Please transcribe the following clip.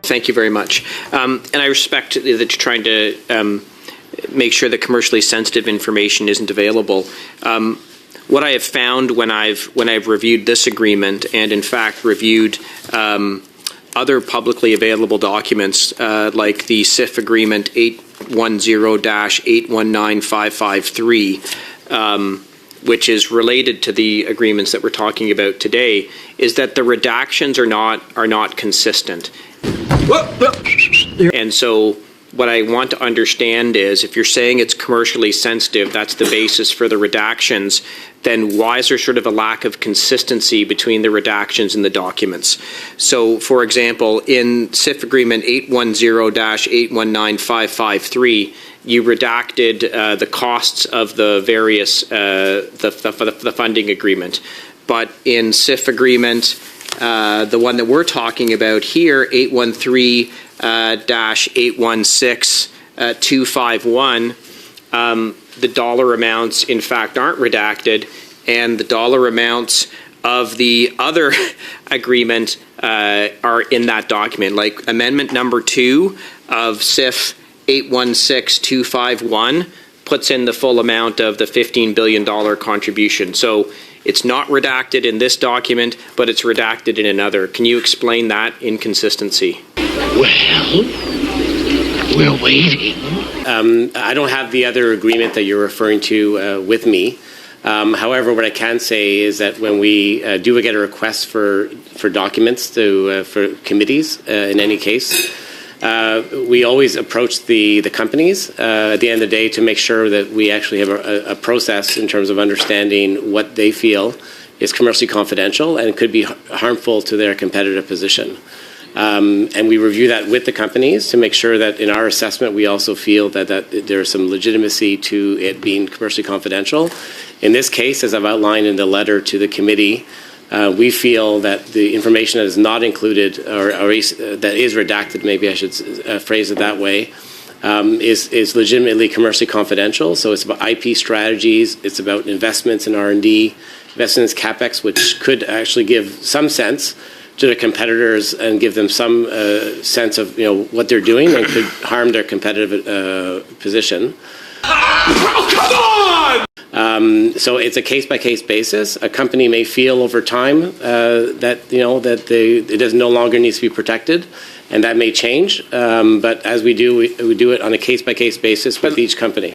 Thank you very much. And I respect that you're trying to make sure that commercially sensitive information isn't available. What I have found when I've reviewed this agreement, and in fact reviewed other publicly available documents like the CIF agreement 810-819553, which is related to the agreements that we're talking about today, is that the redactions are not consistent. And so what I want to understand is, if you're saying it's commercially sensitive, that's the basis for the redactions, then why is there sort of a lack of consistency between the redactions and the documents? So, for example, in CIF Agreement 810-819553, you redacted the costs of the various, the funding agreement. But in CIF Agreement, the one that we're talking about here, 813-816-251, the dollar amounts, in fact, aren't redacted, and the dollar amounts of the other agreement are in that document. Like Amendment number 2 of CIF 816-251 puts in the full amount of the $15 billion contribution. So it's not redacted in this document, but it's redacted in another. Can you explain that inconsistency? Well, we're waiting. I don't have the other agreement that you're referring to with me. However, what I can say is that when we do get a request for documents for committees, in any case, we always approach the companies at the end of the day to make sure that we actually have a process in terms of understanding what they feel is commercially confidential and could be harmful to their competitive position. And we review that with the companies to make sure that in our assessment we also feel that there's some legitimacy to it being commercially confidential. In this case, as I've outlined in the letter to the committee, we feel that the information that is not included, or that is redacted, maybe I should phrase it that way, is legitimately commercially confidential. So it's about IP strategies, it's about investments in R&D, investments in CapEx, which could actually give some sense to the competitors and give them some sense of what they're doing, and could harm their competitive position. Oh, come on! So it's a case-by-case basis. A company may feel over time that it no longer needs to be protected, and that may change. But as we do it on a case-by-case basis with each company.